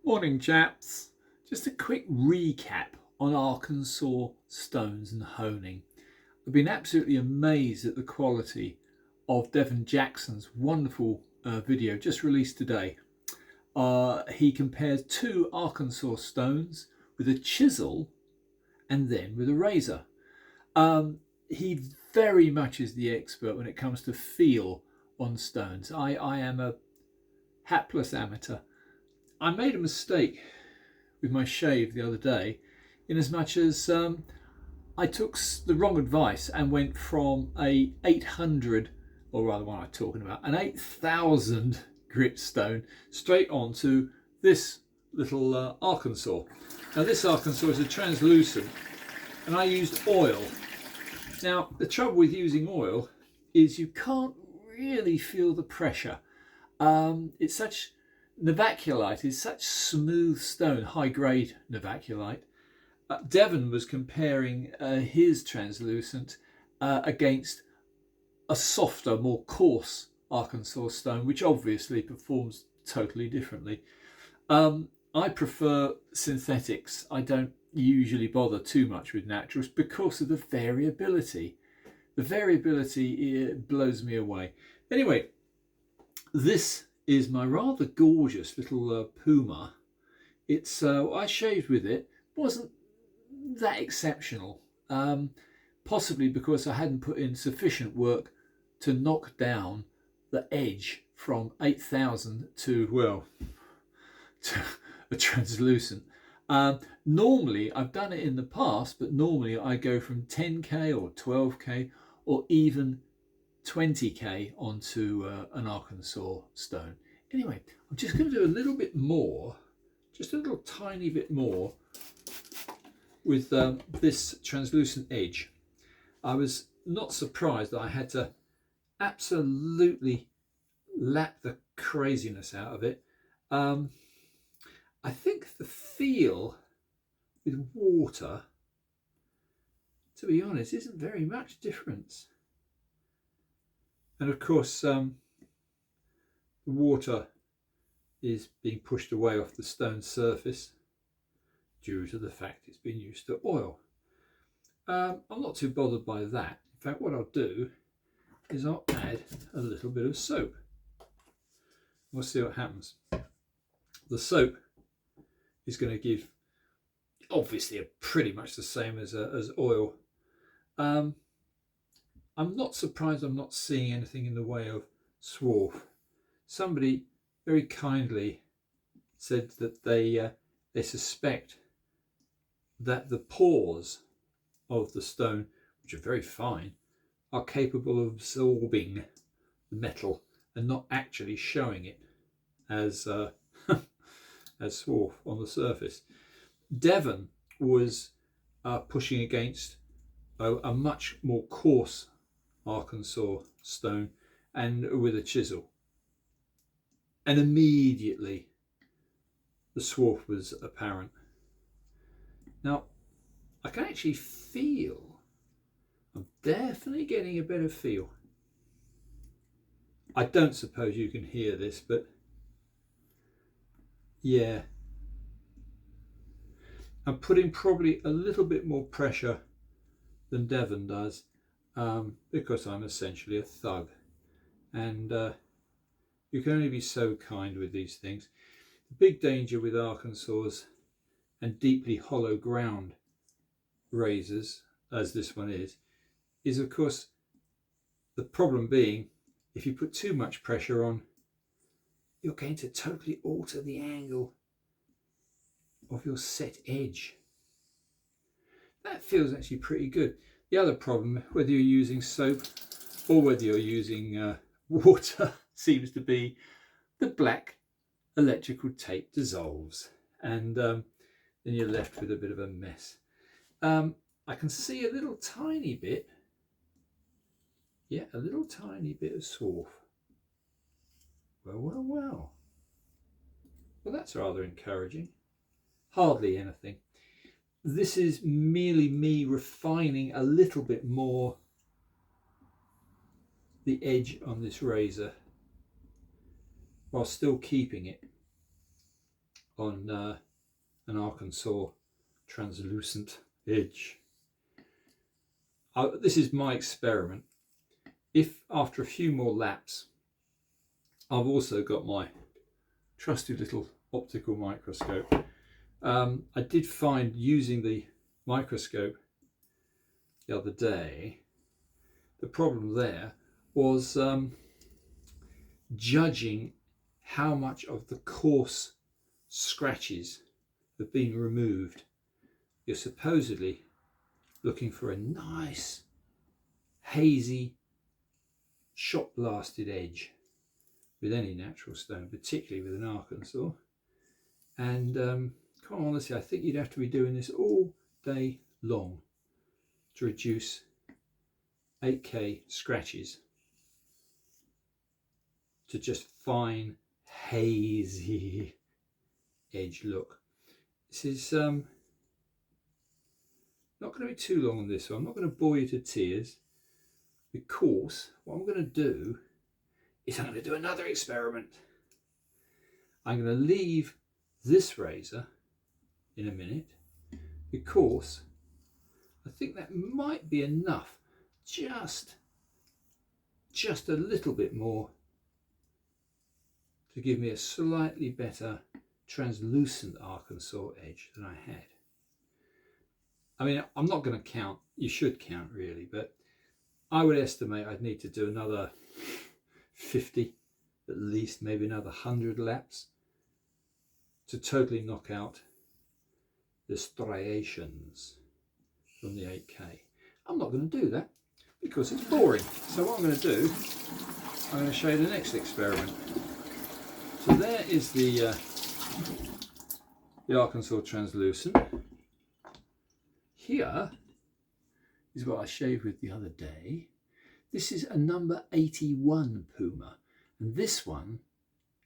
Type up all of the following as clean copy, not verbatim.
Morning chaps. Just a quick recap on Arkansas stones and honing. I've been absolutely amazed at the quality of Devon Jackson's wonderful video just released today. He compares two Arkansas stones with a chisel and then with a razor. He very much is the expert when it comes to feel on stones. I am a hapless amateur. I made a mistake with my shave the other day, in as much as I took the wrong advice and went from a 800, or rather what am I talking about, an 8,000 grit stone straight onto this little Arkansas. Now this Arkansas is a translucent and I used oil. Now the trouble with using oil is you can't really feel the pressure. It's such Novaculite is such smooth stone, high grade Novaculite. Devon was comparing his translucent against a softer, more coarse Arkansas stone, which obviously performs totally differently. I prefer synthetics. I don't usually bother too much with naturals because of the variability. The variability blows me away. Anyway, this is my rather gorgeous little Puma. It's I shaved with it. Wasn't that exceptional, possibly because I hadn't put in sufficient work to knock down the edge from 8,000 to, well, to a translucent. Normally I've done it in the past, but normally I go from 10k or 12k or even 20k onto an Arkansas stone. Anyway, I'm just going to do a little bit more, just a little tiny bit more with this translucent edge. I was not surprised that I had to absolutely lap the craziness out of it. I think the feel with water, to be honest, isn't very much difference. And of course, the water is being pushed away off the stone surface due to the fact it's been used to oil. I'm not too bothered by that. In fact, what I'll do is I'll add a little bit of soap. We'll see what happens. The soap is going to give, obviously, pretty much the same as oil. I'm not surprised I'm not seeing anything in the way of swarf. Somebody very kindly said that they suspect that the pores of the stone, which are very fine, are capable of absorbing the metal and not actually showing it as as swarf on the surface. Devon was pushing against a much more coarse Arkansas stone and with a chisel, and immediately the swarf was apparent. Now I can actually feel, I'm definitely getting a better feel. I don't suppose you can hear this, but yeah, I'm putting probably a little bit more pressure than Devon does, because I'm essentially a thug, and you can only be so kind with these things. The big danger with Arkansas and deeply hollow ground razors, as this one is of course the problem being, if you put too much pressure on, you're going to totally alter the angle of your set edge. That feels actually pretty good. The other problem, whether you're using soap or whether you're using water, seems to be the black electrical tape dissolves, and then you're left with a bit of a mess. I can see a little tiny bit, yeah, a little tiny bit of swarf. Well, that's rather encouraging. Hardly anything. This is merely me refining a little bit more the edge on this razor while still keeping it on an Arkansas translucent edge. This is my experiment. If after a few more laps, I've also got my trusty little optical microscope. I did find using the microscope the other day, the problem there was judging how much of the coarse scratches have been removed. You're supposedly looking for a nice hazy shot blasted edge with any natural stone, particularly with an Arkansas. And quite honestly, I think you'd have to be doing this all day long to reduce 8K scratches to just fine hazy edge look. This is not going to be too long on this one. I'm not going to bore you to tears, because what I'm going to do is I'm going to do another experiment. I'm going to leave this razor in a minute, because I think that might be enough, just a little bit more, to give me a slightly better translucent Arkansas edge than I had. I mean, I'm not going to count, you should count really, but I would estimate I'd need to do another 50, at least maybe another 100 laps to totally knock out the striations from the 8K. I'm not going to do that because it's boring. So what I'm going to do, I'm going to show you the next experiment. So there is the Arkansas translucent. Here is what I shaved with the other day. This is a number 81 Puma, and this one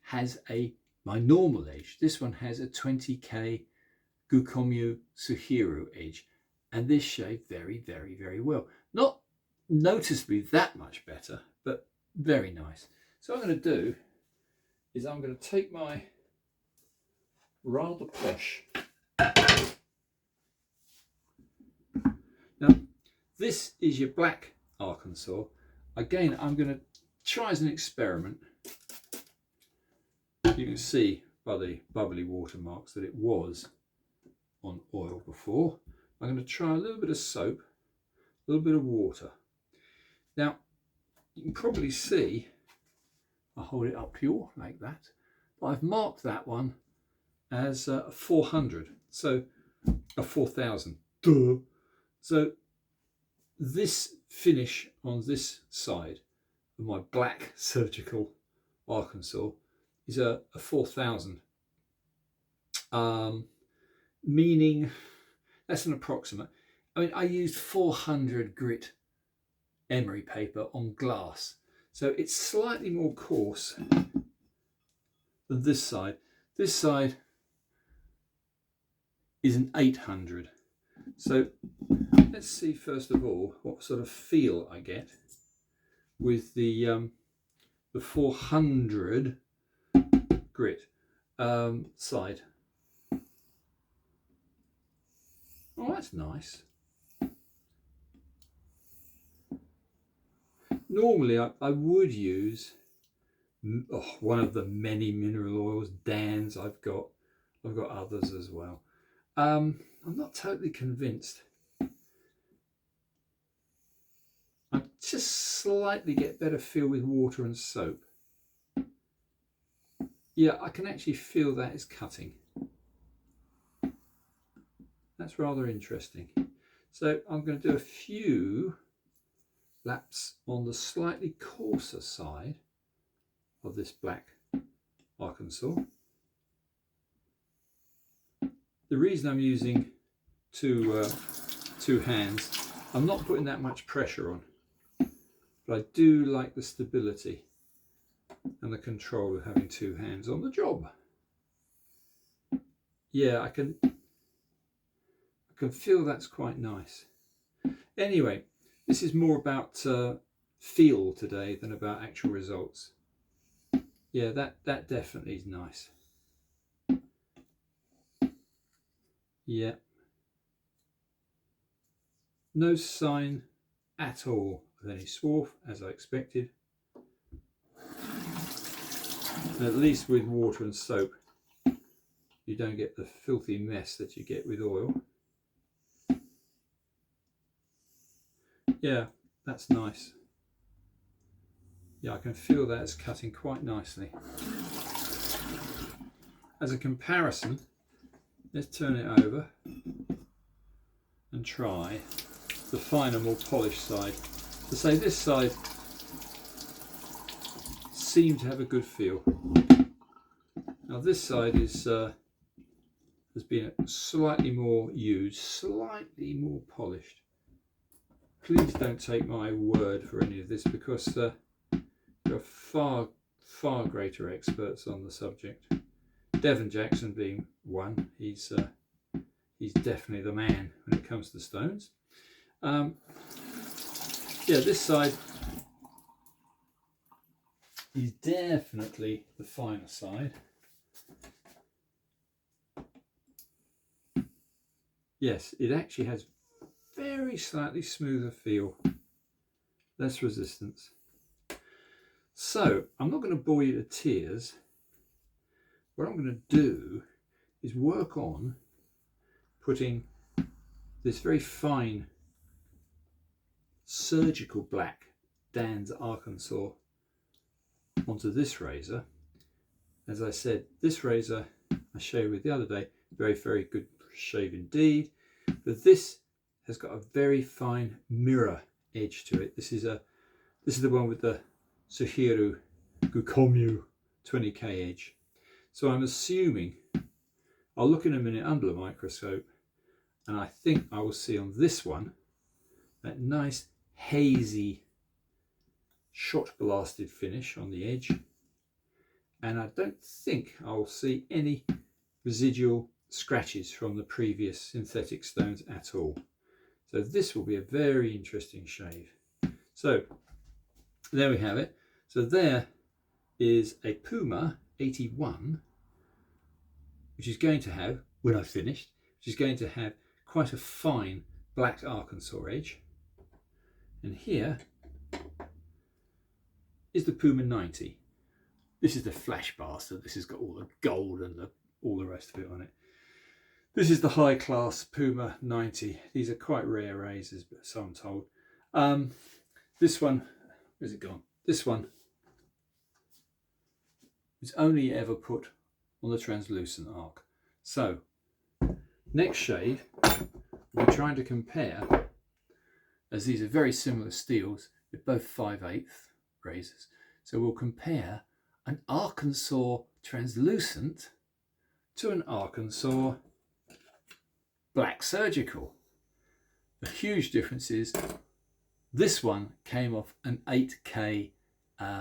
has my normal edge. This one has a 20K Gukomyu Suhiru edge, and this shaved very, very, very well. Not noticeably that much better, but very nice. So what I'm going to do is I'm going to take my rather posh. Now, this is your black Arkansas. Again, I'm going to try as an experiment. You can see by the bubbly watermarks that it was on oil before. I'm going to try a little bit of soap, a little bit of water. Now, you can probably see, I'll hold it up here like that, but I've marked that one as 400, so a 4000. Duh. So this finish on this side of my black surgical Arkansas is a 4000, meaning that's an approximate. I mean, I used 400 grit emery paper on glass, so it's slightly more coarse than this side. This side is an 800. So let's see first of all what sort of feel I get with the 400 grit side. Oh, that's nice. Normally I would use one of the many mineral oils, Dan's. I've got others as well. I'm not totally convinced. I just slightly get better feel with water and soap. Yeah, I can actually feel that is cutting. That's rather interesting. So I'm going to do a few laps on the slightly coarser side of this black Arkansas. The reason I'm using two hands, I'm not putting that much pressure on, but I do like the stability and the control of having two hands on the job. Yeah, I can feel that's quite nice. Anyway, this is more about feel today than about actual results. Yeah, that definitely is nice. Yeah. No sign at all of any swarf, as I expected. And at least with water and soap, you don't get the filthy mess that you get with oil. Yeah, that's nice. Yeah, I can feel that it's cutting quite nicely. As a comparison, let's turn it over and try the finer, more polished side. To say this side seemed to have a good feel. Now this side is has been slightly more used, slightly more polished. Please don't take my word for any of this, because there are far greater experts on the subject. Devon Jackson being one. He's definitely the man when it comes to stones. Yeah, this side is definitely the finer side. Yes, it actually has very slightly smoother feel, less resistance. So I'm not going to bore you to tears. What I'm going to do is work on putting this very fine surgical black Dan's Arkansas onto this razor. As I said, this razor I shaved with the other day, very good shave indeed, but this has got a very fine mirror edge to it. This is the one with the Suhiru Gukomyu 20K edge. So I'm assuming, I'll look in a minute under the microscope, and I think I will see on this one that nice hazy shot blasted finish on the edge, and I don't think I'll see any residual scratches from the previous synthetic stones at all. So this will be a very interesting shave. So there we have it. So there is a Puma 81, which is going to have, when I've finished, which is going to have quite a fine black Arkansas edge. And here is the Puma 90. This is the flash bastard. This has got all the gold and all the rest of it on it. This is the high class Puma 90. These are quite rare razors, but so I'm told. This one, where's it gone? This one is only ever put on the translucent arc. So next shade, we're trying to compare, as these are very similar steels, they're both 5/8 razors. So we'll compare an Arkansas translucent to an Arkansas black surgical. The huge difference is this one came off an 8K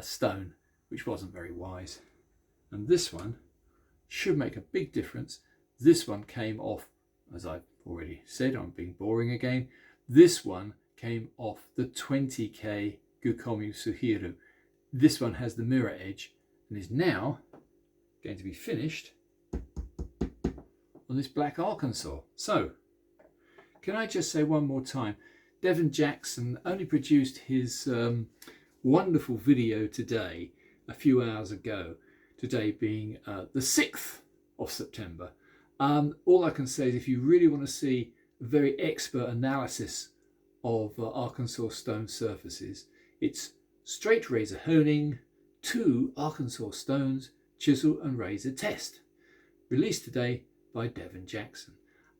stone, which wasn't very wise. And this one should make a big difference. This one came off, as I've already said, I'm being boring again. This one came off the 20K Gukomyu Suhiru. This one has the mirror edge and is now going to be finished on this black Arkansas. So, can I just say one more time, Devon Jackson only produced his wonderful video today, a few hours ago, today being the 6th of September. All I can say is if you really want to see a very expert analysis of Arkansas stone surfaces, it's straight razor honing, 2 Arkansas stones, chisel and razor test, released today by Devon Jackson.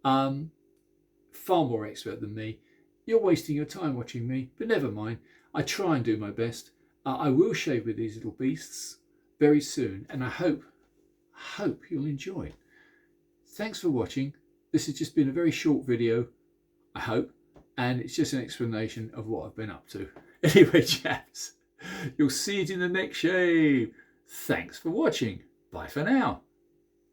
Far more expert than me. You're wasting your time watching me, but never mind. I try and do my best. I will shave with these little beasts very soon, and I hope you'll enjoy it. Thanks for watching. This has just been a very short video, I hope, and it's just an explanation of what I've been up to. Anyway, chaps, you'll see it in the next shave. Thanks for watching. Bye for now.